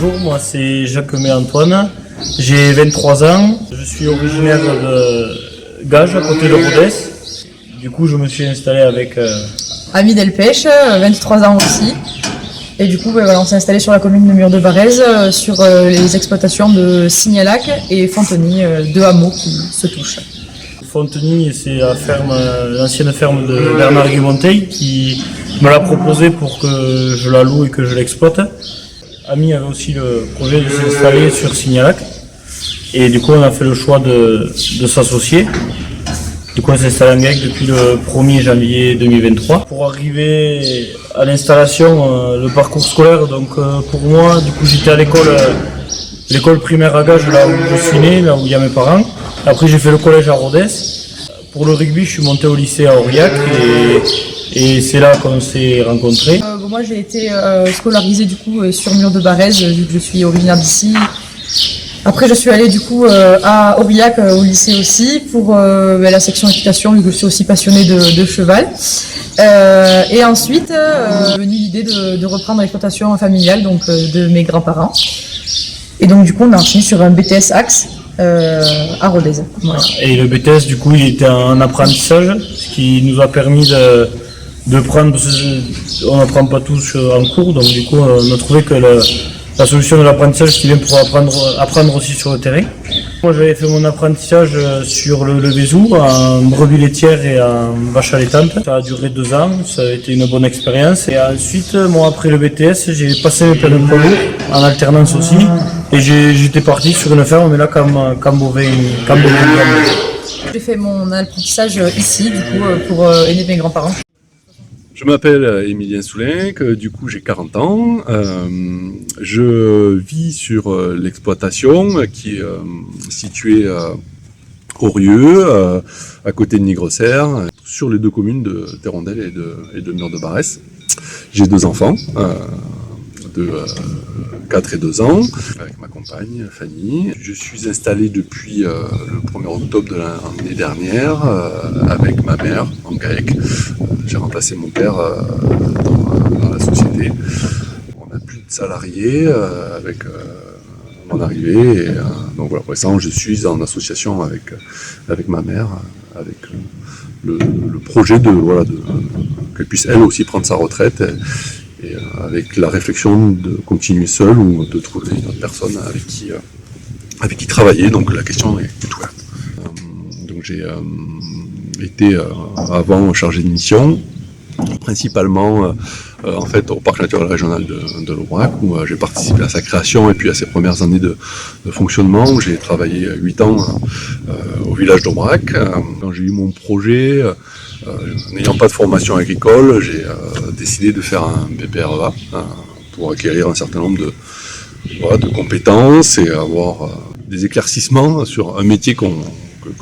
Bonjour, moi c'est Jacquemet Antoine, j'ai 23 ans, je suis originaire de Gage, à côté de Rodez. Du coup, je me suis installé avec Ami Delpech, 23 ans aussi. Et du coup, voilà, on s'est installé sur la commune de Mur-de-Barèze, sur les exploitations de Signalac et Fonteny, deux hameaux qui se touchent. Fonteny, c'est l'ancienne ferme de Bernard Guimonteil qui me l'a proposé pour que je la loue et que je l'exploite. Ami avait aussi le projet de s'installer sur Signalac. Et du coup, on a fait le choix de s'associer. Du coup, on s'est installé en GAEC depuis le 1er janvier 2023. Pour arriver à l'installation, le parcours scolaire, donc pour moi, du coup, j'étais à l'école primaire à Gage, là où je suis né, là où il y a mes parents. Après, j'ai fait le collège à Rodez. Pour le rugby, je suis monté au lycée à Aurillac et c'est là qu'on s'est rencontrés. Moi, j'ai été scolarisée du coup sur Mur-de-Barèze, vu que je suis originaire d'ici. Après, je suis allée du coup à Aurillac au lycée aussi pour la section équitation, vu que je suis aussi passionnée de cheval. Et ensuite, est venue l'idée de reprendre l'exploitation familiale, donc de mes grands-parents. Et donc du coup, on a enchaîné sur un BTS Axe à Rodez. Voilà. Et le BTS, du coup, il était un apprentissage, ce qui nous a permis de prendre, on n'apprend pas tous en cours, donc du coup, on a trouvé que la solution de l'apprentissage, c'était bien pour apprendre aussi sur le terrain. Moi, j'avais fait mon apprentissage sur le Vézou, en brebis laitière et en vache allaitante. Ça a duré 2 ans, ça a été une bonne expérience. Et ensuite, moi, après le BTS, j'ai passé mes pleins de poids lourds, en alternance aussi. Et j'étais parti sur une ferme, mais là, Cambovin. J'ai fait mon apprentissage ici, du coup, pour aider mes grands-parents. Je m'appelle Émilien Soulin, du coup j'ai 40 ans. Je vis sur l'exploitation qui est située à Aurieux, à côté de Nigresser, sur les 2 communes de Thérondel et de Mur-de-Barèze. J'ai 2 enfants, de 4 et 2 ans, avec ma compagne Fanny. Je suis installé depuis le 1er octobre de l'année dernière avec ma mère en GAEC. J'ai remplacé mon père dans la société. On n'a plus de salariés avec mon arrivée. Et, donc voilà, pour l'instant, je suis en association avec ma mère, avec le projet qu'elle puisse elle aussi prendre sa retraite. Et avec la réflexion de continuer seul ou de trouver une autre personne avec qui travailler. Donc la question est ouverte. Donc j'ai été avant chargé de mission, principalement en fait au parc naturel régional de l'Aubrac, où j'ai participé à sa création et puis à ses premières années de fonctionnement. J'ai travaillé 8 ans au village d'Aubrac. Quand j'ai eu mon projet, n'ayant pas de formation agricole, j'ai décidé de faire un BPREA pour acquérir un certain nombre de compétences et avoir des éclaircissements sur un métier que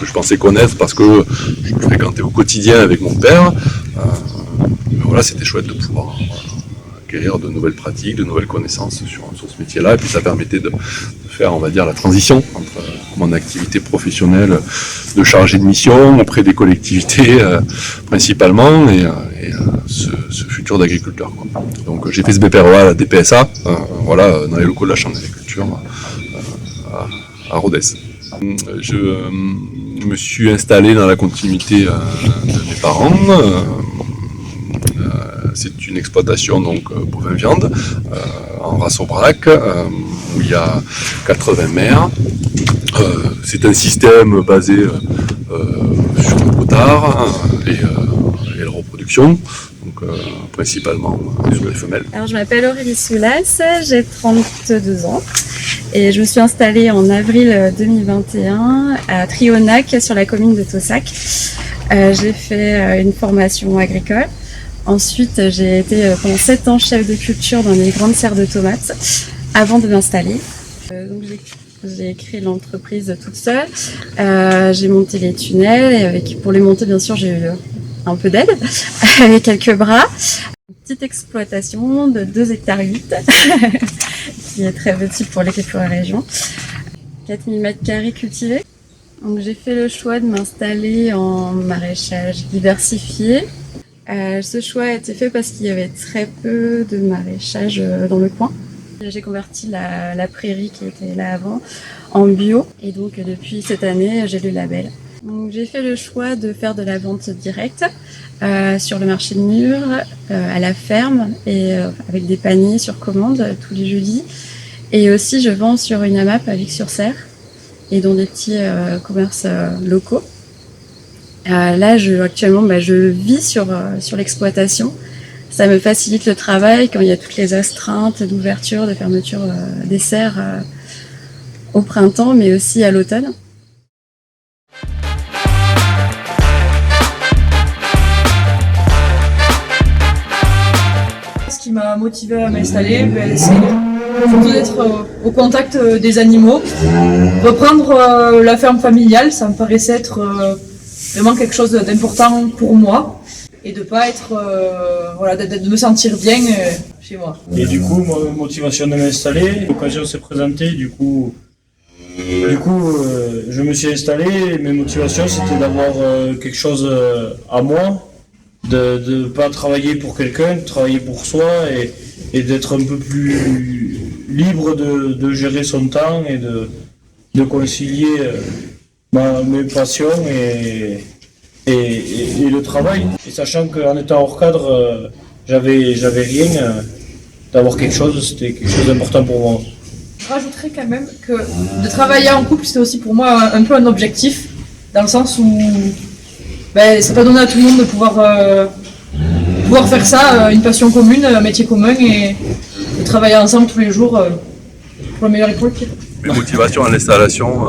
je pensais connaître parce que je me fréquentais au quotidien avec mon père. Mais voilà, c'était chouette de pouvoir acquérir de nouvelles pratiques, de nouvelles connaissances sur ce métier-là. Et puis ça permettait de faire, on va dire, la transition entre mon activité professionnelle de chargé de mission auprès des collectivités principalement et ce futur d'agriculteur. Donc j'ai fait ce BPREA à la DPSA, dans les locaux de la Chambre d'agriculture à Rodez. Je me suis installé dans la continuité de mes parents. C'est une exploitation donc bovin-viande en race Aubrac où il y a 80 mères. C'est un système basé sur le potard et la reproduction, donc principalement sur les femelles. Alors je m'appelle Aurélie Soulas, j'ai 32 ans et je me suis installée en avril 2021 à Trionac sur la commune de Taussac. J'ai fait une formation agricole. Ensuite, j'ai été pendant 7 ans chef de culture dans les grandes serres de tomates avant de m'installer. Donc j'ai créé l'entreprise toute seule. J'ai monté les tunnels et pour les monter, bien sûr, j'ai eu un peu d'aide avec quelques bras. Une petite exploitation de 2,8 hectares qui est très petit pour l'équipe région. 4000 m² cultivés. Donc j'ai fait le choix de m'installer en maraîchage diversifié. Ce choix a été fait parce qu'il y avait très peu de maraîchage dans le coin. J'ai converti la prairie qui était là avant en bio et donc depuis cette année j'ai le label. Donc, j'ai fait le choix de faire de la vente directe sur le marché de Murs, à la ferme et avec des paniers sur commande tous les jeudis. Et aussi je vends sur une AMAP à Vic-sur-Serre et dans des petits commerces locaux. Là actuellement je vis sur l'exploitation. Ça me facilite le travail quand il y a toutes les astreintes d'ouverture, de fermeture des serres au printemps mais aussi à l'automne. Ce qui m'a motivé à m'installer, c'est surtout d'être au contact des animaux. Reprendre la ferme familiale, ça me paraissait être vraiment quelque chose d'important pour moi. Et de pas être, de me sentir bien chez moi. Et du coup, ma motivation de m'installer, l'occasion s'est présentée, du coup, je me suis installé. Mes motivations, c'était d'avoir quelque chose à moi, de ne pas travailler pour quelqu'un, de travailler pour soi et d'être un peu plus libre de gérer son temps et de concilier mes passions et le travail. Et sachant qu'en étant hors cadre, j'avais rien, d'avoir quelque chose, c'était quelque chose d'important pour moi. Je rajouterais quand même que de travailler en couple, c'était aussi pour moi un peu un objectif, dans le sens où c'est pas donné à tout le monde de pouvoir faire ça, une passion commune, un métier commun et travailler ensemble tous les jours pour le meilleur et pour le pire. Mes motivations à l'installation,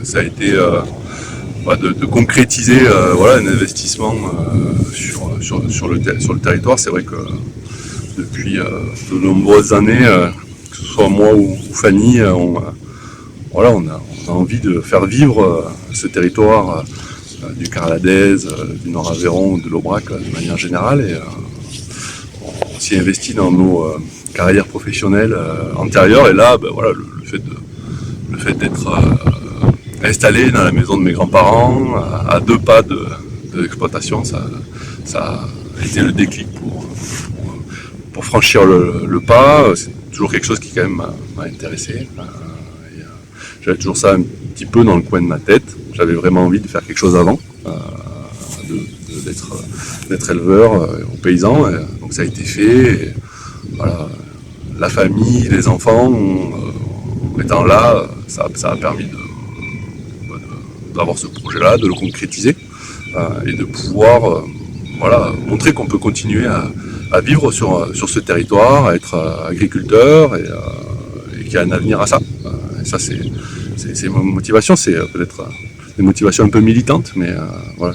ça a été de concrétiser un investissement sur le territoire. C'est vrai que depuis de nombreuses années, que ce soit moi ou Fanny, on a envie de faire vivre ce territoire du Carladès, du Nord-Aveyron, de l'Aubrac de manière générale. Et on s'y investit dans nos carrières professionnelles antérieures. Et là, le fait d'être installé dans la maison de mes grands-parents, à 2 pas de l'exploitation, ça a été le déclic pour franchir le pas. C'est toujours quelque chose qui quand même m'a intéressé. J'avais toujours ça un petit peu dans le coin de ma tête. J'avais vraiment envie de faire quelque chose avant, d'être éleveur aux paysans. Donc ça a été fait. Et, la famille, les enfants, étant là, ça a permis d'avoir ce projet-là, de le concrétiser et de pouvoir montrer qu'on peut continuer à vivre sur ce territoire, à être agriculteur et qu'il y a un avenir à ça. Et ça, c'est ma motivation, c'est peut-être des motivations un peu militantes, mais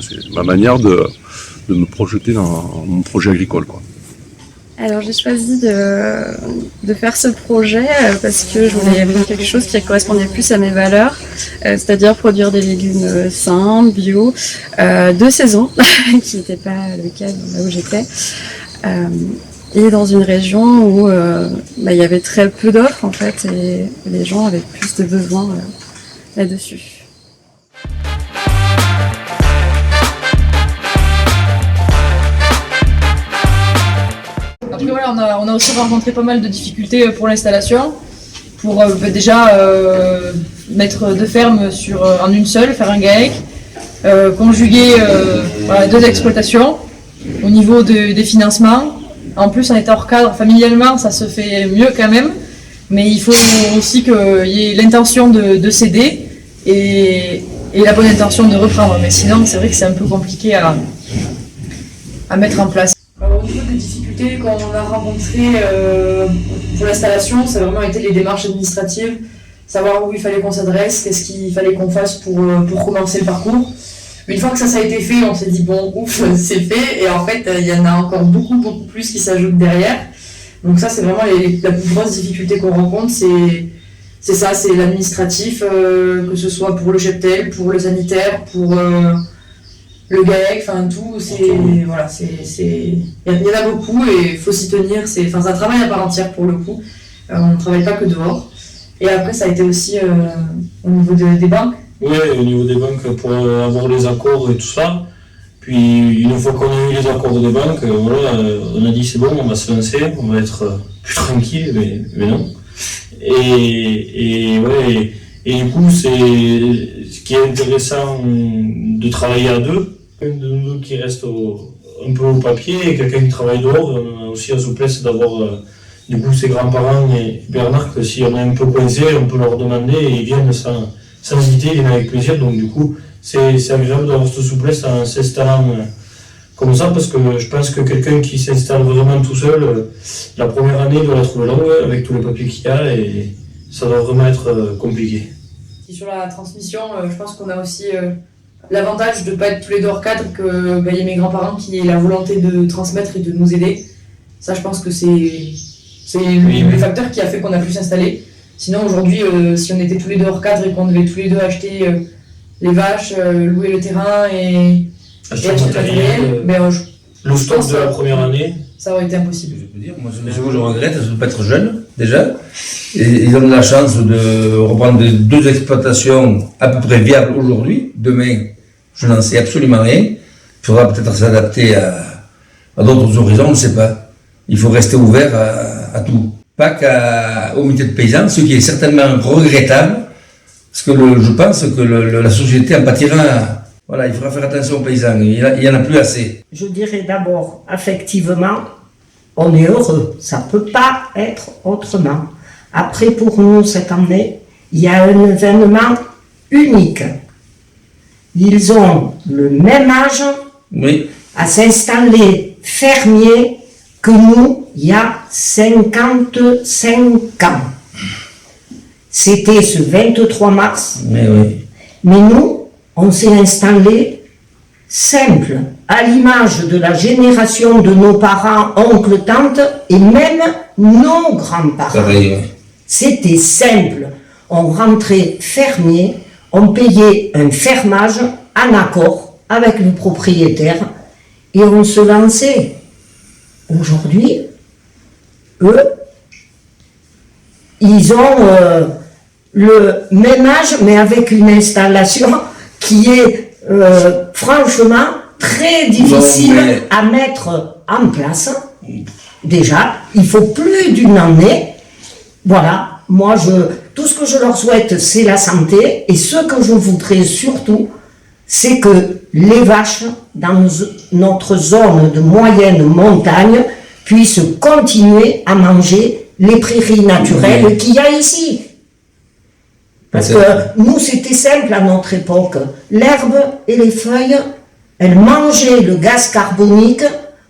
c'est ma manière de me projeter dans mon projet agricole, quoi. Alors j'ai choisi de faire ce projet parce que je voulais faire quelque chose qui correspondait plus à mes valeurs, c'est-à-dire produire des légumes sains, bio, de saison, qui n'était pas le cas là où j'étais, et dans une région où il y avait très peu d'offres en fait, et les gens avaient plus de besoins là-dessus. Après on a aussi rencontré pas mal de difficultés pour l'installation, pour déjà mettre 2 fermes en une seule, faire un GAEC, conjuguer 2 exploitations au niveau des financements. En plus en étant hors cadre, familialement ça se fait mieux quand même, mais il faut aussi qu'il y ait l'intention de céder et la bonne intention de reprendre, mais sinon c'est vrai que c'est un peu compliqué à mettre en place. Au niveau des difficultés qu'on a rencontrées pour l'installation, ça a vraiment été les démarches administratives, savoir où il fallait qu'on s'adresse, qu'est-ce qu'il fallait qu'on fasse pour commencer le parcours. Une fois que ça a été fait, on s'est dit bon, ouf, c'est fait, et en fait il y en a encore beaucoup plus qui s'ajoutent derrière. Donc ça c'est vraiment la plus grosse difficulté qu'on rencontre, c'est ça, c'est l'administratif, que ce soit pour le cheptel, pour le sanitaire, pour le GAEC, enfin tout, il y en a beaucoup et il faut s'y tenir, c'est un travail à part entière pour le coup, on ne travaille pas que dehors. Et après ça a été aussi au niveau des banques. Oui, au niveau des banques pour avoir les accords et tout ça. Puis une fois qu'on a eu les accords des banques, on a dit c'est bon, on va se lancer, on va être plus tranquille, mais non. Et du coup, c'est ce qui est intéressant de travailler à deux. Quelqu'un de nous deux qui reste un peu au papier et quelqu'un qui travaille dehors. On a aussi la souplesse d'avoir du coup ses grands-parents et Bernard, que si on est un peu coincé, on peut leur demander et ils viennent sans hésiter, ils viennent avec plaisir. Donc du coup, c'est agréable d'avoir cette souplesse en s'installant comme ça, parce que je pense que quelqu'un qui s'installe vraiment tout seul, la première année, il doit la trouver longue avec tous les papiers qu'il y a et ça doit vraiment être compliqué. Et sur la transmission, je pense qu'on a aussi l'avantage de ne pas être tous les deux hors cadre, qu'il y ait mes grands-parents qui aient la volonté de transmettre et de nous aider. Ça, je pense que c'est le facteur qui a fait qu'on a pu s'installer. Sinon, aujourd'hui, si on était tous les deux hors cadre et qu'on devait tous les deux acheter les vaches, louer le terrain et acheter le matériel, le stock de la première année, ça aurait été impossible. Je peux dire, moi, je regrette, je ne peux pas être jeune, déjà. Et ils ont la chance de reprendre deux exploitations à peu près viables aujourd'hui. Demain, je n'en sais absolument rien. Il faudra peut-être s'adapter à d'autres horizons, on ne sait pas. Il faut rester ouvert à tout. Pas qu'au métier de paysan, ce qui est certainement regrettable, parce que je pense que la société en pâtira. Voilà, il faudra faire attention aux paysans, il n'y en a plus assez. Je dirais d'abord, effectivement, on est heureux, ça ne peut pas être autrement. Après, pour nous, cette année, il y a un événement unique. Ils ont le même âge à s'installer fermiers que nous, il y a 55 ans. C'était ce 23 mars. Mais nous, on s'est installé simple, à l'image de la génération de nos parents, oncles, tantes et même nos grands-parents. C'était simple. On rentrait fermier, on payait un fermage en accord avec le propriétaire et on se lançait. Aujourd'hui, eux, ils ont le même âge mais avec une installation qui est franchement très difficile à mettre en place. Déjà, il faut plus d'une année. Voilà, moi, tout ce que je leur souhaite, c'est la santé. Et ce que je voudrais surtout, c'est que les vaches, dans notre zone de moyenne montagne, puissent continuer à manger les prairies naturelles qu'il y a ici. Parce que nous, c'était simple à notre époque. L'herbe et les feuilles, elles mangeaient le gaz carbonique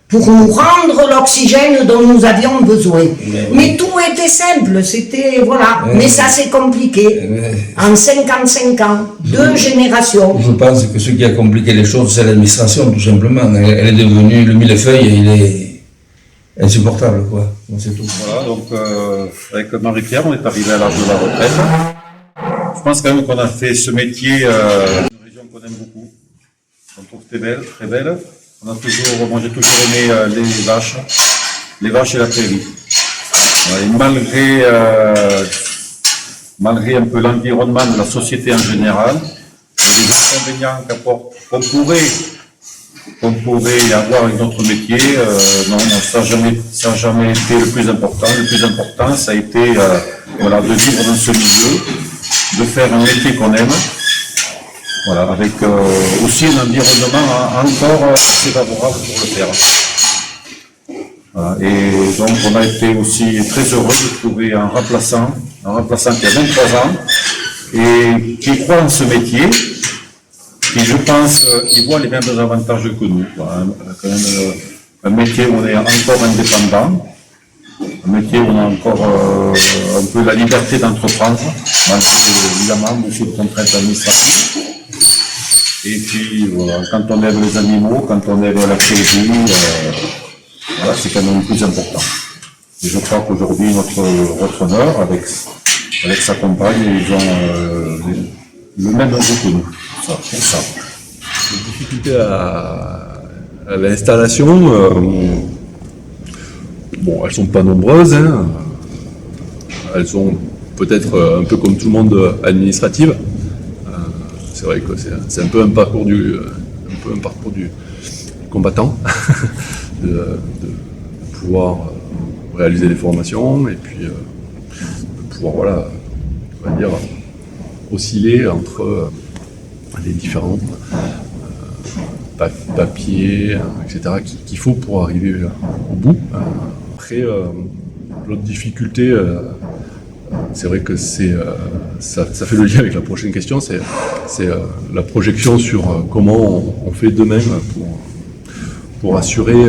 pour nous rendre l'oxygène dont nous avions besoin. Mais tout était simple, c'était, voilà. Mais ça, c'est compliqué. En 55 ans, 2 générations. Je pense que ce qui a compliqué les choses, c'est l'administration, tout simplement. Elle est devenue, le millefeuille, il est insupportable, quoi. C'est tout. Voilà, donc avec Marie-Pierre, on est arrivé à l'âge de la retraite. Je pense quand même qu'on a fait ce métier dans une région qu'on aime beaucoup. On trouve très belle. Moi j'ai toujours aimé les vaches et la prairie. Et malgré un peu l'environnement de la société en général, les inconvénients qu'on pourrait avoir avec notre métier, non, ça n'a jamais été le plus important. Le plus important, ça a été de vivre dans ce milieu, de faire un métier qu'on aime, avec aussi un environnement encore assez favorable pour le faire. Et donc on a été aussi très heureux de trouver un remplaçant qui a 23 ans et qui croit en ce métier, qui je pense il voit les mêmes avantages que nous. Quand même, un métier où on est encore indépendant, un métier où on a encore un peu la liberté d'entreprendre, malgré évidemment beaucoup de contraintes administratives. Et puis voilà, quand on aime les animaux, quand on aime la prairie, c'est quand même le plus important. Et je crois qu'aujourd'hui notre repreneur, avec sa compagne, ils ont le même enjeu que nous. C'est ça. Les difficultés à l'installation, elles sont pas nombreuses. Elles sont peut-être un peu comme tout le monde administratives. C'est vrai que c'est un peu un parcours du combattant de pouvoir réaliser des formations et puis pouvoir, voilà, on va dire, osciller entre les différents papiers, etc. qu'il faut pour arriver au bout. Après, l'autre difficulté, c'est vrai que ça fait le lien avec la prochaine question, c'est la projection sur comment on fait de même pour assurer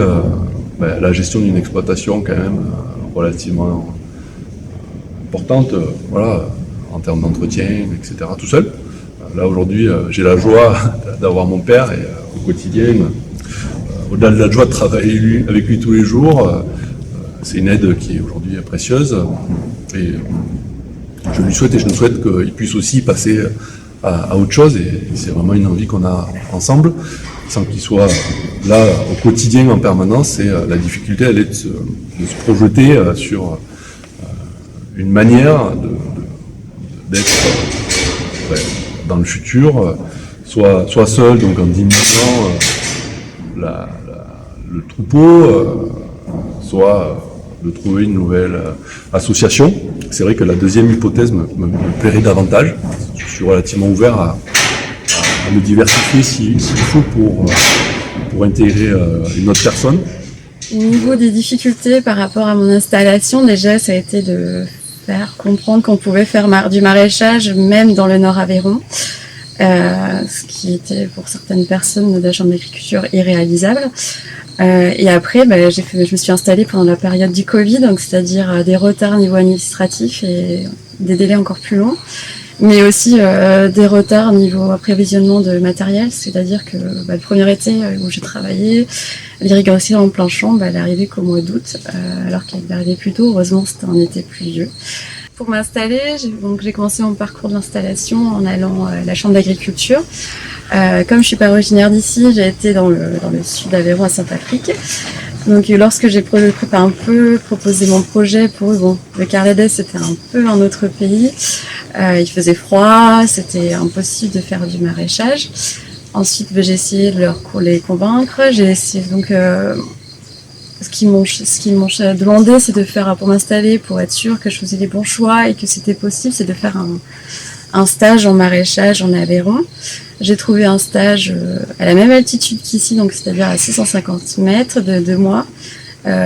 la gestion d'une exploitation quand même relativement importante, voilà, en termes d'entretien, etc. tout seul. Là aujourd'hui, j'ai la joie d'avoir mon père et au quotidien, au-delà de la joie de travailler avec lui tous les jours, c'est une aide qui est aujourd'hui précieuse et je lui souhaite et je nous souhaite qu'il puisse aussi passer à autre chose et c'est vraiment une envie qu'on a ensemble sans qu'il soit là au quotidien en permanence et la difficulté elle est de se projeter sur une manière d'être dans le futur, soit seul, donc en diminuant le troupeau, soit de trouver une nouvelle association. C'est vrai que la deuxième hypothèse me plairait davantage. Je suis relativement ouvert à me diversifier s'il faut pour intégrer une autre personne. Au niveau des difficultés par rapport à mon installation, déjà ça a été de faire comprendre qu'on pouvait faire du maraîchage même dans le Nord Aveyron, ce qui était pour certaines personnes de la Chambre d'agriculture irréalisable. Et après, je me suis installée pendant la période du Covid, donc c'est-à-dire des retards au niveau administratif et des délais encore plus longs, mais aussi des retards au niveau approvisionnement de matériel, c'est-à-dire que le premier été où j'ai travaillé, l'irrigation en plein champ, elle est arrivée qu'au mois d'août, alors qu'elle est arrivée plus tôt. Heureusement, c'était un été pluvieux. Pour m'installer, j'ai commencé mon parcours d'installation en allant à la Chambre d'agriculture. Comme je suis pas originaire d'ici, j'ai été dans le sud d'Aveyron à Saint-Patrick. Donc lorsque j'ai proposé mon projet pour eux, le Carladès c'était un peu un autre pays. Il faisait froid, c'était impossible de faire du maraîchage. Ensuite, j'ai essayé de les convaincre. J'ai essayé donc ce qu'ils m'ont demandé, c'est de faire pour m'installer, pour être sûr que je faisais les bons choix et que c'était possible, c'est de faire un stage en maraîchage en Aveyron. J'ai trouvé un stage à la même altitude qu'ici, donc c'est-à-dire à 650 mètres de 2 mois,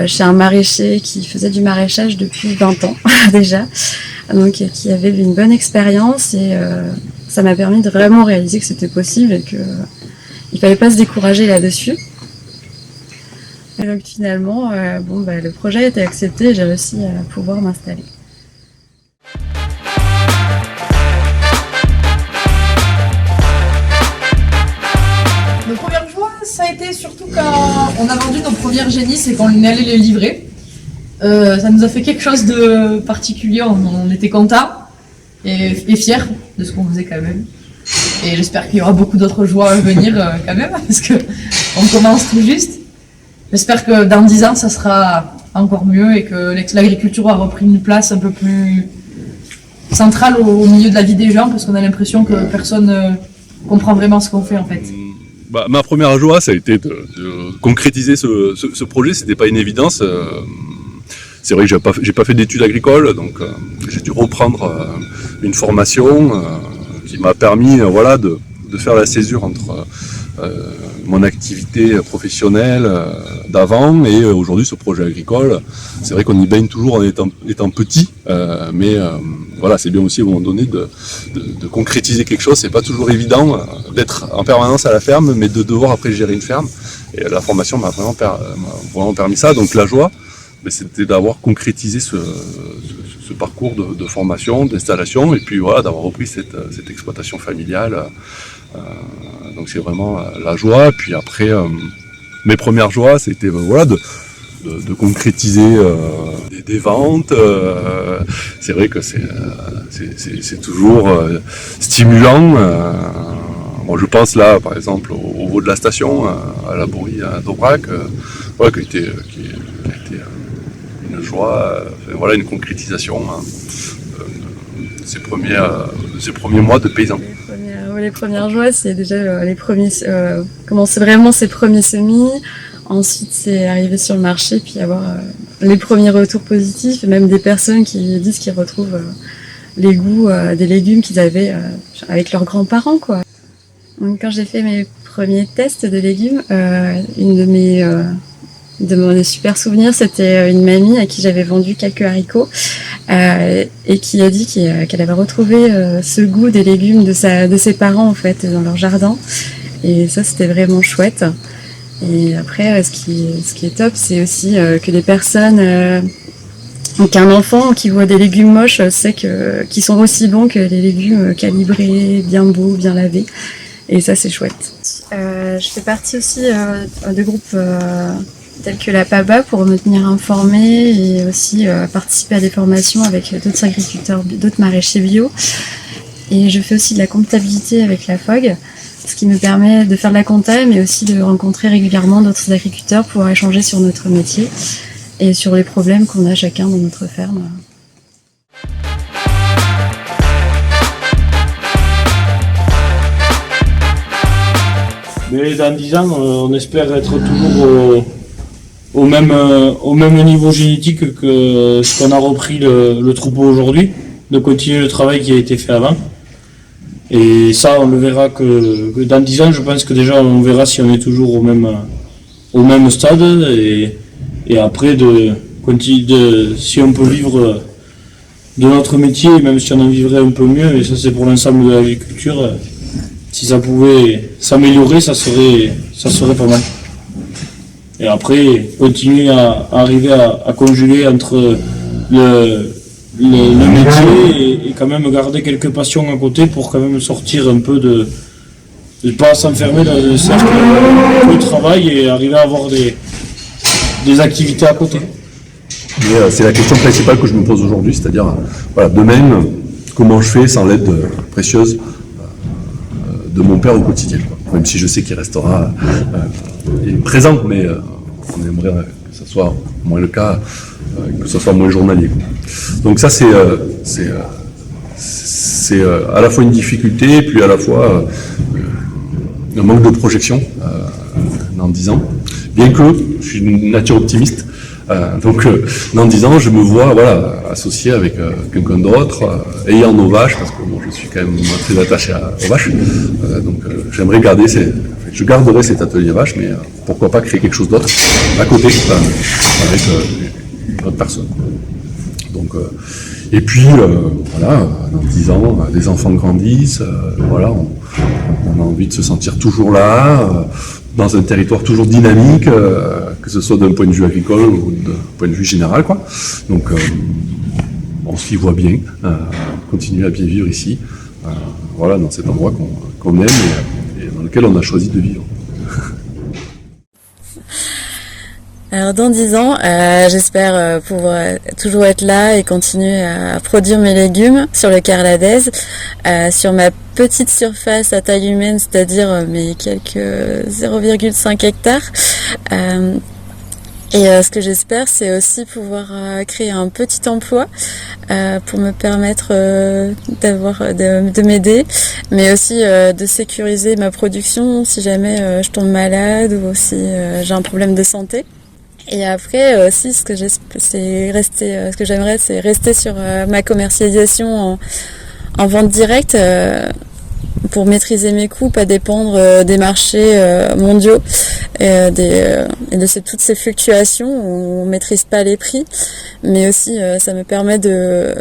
chez un maraîcher qui faisait du maraîchage depuis 20 ans déjà, donc qui avait une bonne expérience et ça m'a permis de vraiment réaliser que c'était possible et qu'il ne fallait pas se décourager là-dessus. Et donc finalement, le projet a été accepté et j'ai réussi à pouvoir m'installer. Nos premières joies, ça a été surtout quand on a vendu nos premières génisses et qu'on est allé les livrer. Ça nous a fait quelque chose de particulier, on était contents et fiers de ce qu'on faisait quand même. Et j'espère qu'il y aura beaucoup d'autres joies à venir quand même, parce qu'on commence tout juste. J'espère que dans 10 ans, ça sera encore mieux et que l'agriculture aura repris une place un peu plus centrale au milieu de la vie des gens, parce qu'on a l'impression que personne comprend vraiment ce qu'on fait en fait. Ma première joie, ça a été de concrétiser ce projet. C'était pas une évidence. C'est vrai que j'ai pas fait d'études agricoles, donc j'ai dû reprendre une formation qui m'a permis, de faire la césure entre mon activité professionnelle d'avant et aujourd'hui ce projet agricole. C'est vrai qu'on y baigne toujours en étant petit, mais c'est bien aussi à un moment donné de concrétiser quelque chose. C'est pas toujours évident d'être en permanence à la ferme, mais de devoir après gérer une ferme. Et la formation m'a vraiment permis ça. Donc la joie, c'était d'avoir concrétisé ce parcours de formation, d'installation, et puis d'avoir repris cette exploitation familiale. Donc c'est vraiment la joie. Puis après, mes premières joies, c'était de concrétiser des ventes. C'est vrai que c'est toujours stimulant. Je pense là, par exemple, au Vaux de la Station, à la Bourrie, à Daubrac, qui a été une joie, une concrétisation de ces premiers mois de paysan. Les premières joies, c'est déjà commencer vraiment ses premiers semis. Ensuite, c'est arriver sur le marché, puis avoir les premiers retours positifs, et même des personnes qui disent qu'ils retrouvent les goûts des légumes qu'ils avaient avec leurs grands-parents, quoi. Donc, quand j'ai fait mes premiers tests de légumes, une de mes super souvenirs, c'était une mamie à qui j'avais vendu quelques haricots et qui a dit qu'elle avait retrouvé ce goût des légumes de ses parents en fait dans leur jardin, et ça c'était vraiment chouette. Et après ce qui est top, c'est aussi que les personnes qu'un enfant qui voit des légumes moches sait qu'ils sont aussi bons que les légumes calibrés, bien beaux, bien lavés, et ça c'est chouette. Je fais partie aussi de groupes tels que la PABA pour me tenir informée et aussi participer à des formations avec d'autres agriculteurs, d'autres maraîchers bio. Et je fais aussi de la comptabilité avec la FOG, ce qui me permet de faire de la compta, mais aussi de rencontrer régulièrement d'autres agriculteurs pour échanger sur notre métier et sur les problèmes qu'on a chacun dans notre ferme. Mais dans 10 ans, on espère être toujours au même niveau génétique que ce qu'on a repris le troupeau aujourd'hui, de continuer le travail qui a été fait avant. Et ça, on le verra que dans 10 ans, je pense que déjà on verra si on est toujours au même stade, et après si on peut vivre de notre métier, même si on en vivrait un peu mieux, et ça c'est pour l'ensemble de l'agriculture, si ça pouvait s'améliorer, ça serait pas mal. Et après, continuer à arriver à conjuguer entre le métier et quand même garder quelques passions à côté pour quand même sortir un peu de pas s'enfermer dans le cercle de travail et arriver à avoir des activités à côté. C'est la question principale que je me pose aujourd'hui, c'est-à-dire, voilà, demain, comment je fais sans l'aide précieuse de mon père au quotidien, quoi. Même si je sais qu'il restera présent, mais on aimerait que ce soit moins le cas, que ce soit moins journalier, quoi. Donc ça, c'est à la fois une difficulté, puis à la fois un manque de projection dans 10 ans. Bien que je suis d'une nature optimiste, donc dans 10 ans, je me vois associé avec quelqu'un d'autre, ayant nos vaches, parce que bon, je suis quand même très attaché aux vaches. Donc j'aimerais garderai cet atelier vache, mais pourquoi pas créer quelque chose d'autre à côté avec une autre personne. Donc, et puis dans 10 ans, les enfants grandissent, on a envie de se sentir toujours là, dans un territoire toujours dynamique, que ce soit d'un point de vue agricole ou d'un point de vue général, quoi. Donc on s'y voit bien, continuer à bien vivre ici, dans cet endroit qu'on aime et dans lequel on a choisi de vivre. Alors dans 10 ans, j'espère pouvoir toujours être là et continuer à produire mes légumes sur le Carladès, sur ma petite surface à taille humaine, c'est-à-dire mes quelques 0,5 hectares. Et ce que j'espère, c'est aussi pouvoir créer un petit emploi pour me permettre de m'aider, mais aussi de sécuriser ma production si jamais je tombe malade ou si j'ai un problème de santé. Et après aussi, ce que j'aimerais, c'est rester sur ma commercialisation en vente directe pour maîtriser mes coûts, pas dépendre des marchés mondiaux et de toutes ces fluctuations où on maîtrise pas les prix, mais aussi ça me permet de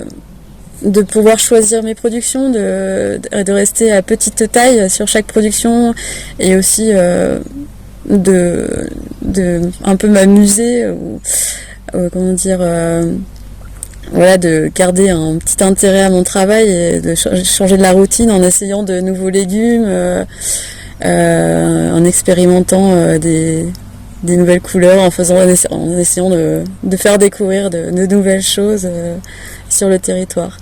pouvoir choisir mes productions, de rester à petite taille sur chaque production, et aussi de un peu m'amuser ou de garder un petit intérêt à mon travail et de changer de la routine en essayant de nouveaux légumes, en expérimentant des nouvelles couleurs, en essayant de faire découvrir de nouvelles choses sur le territoire.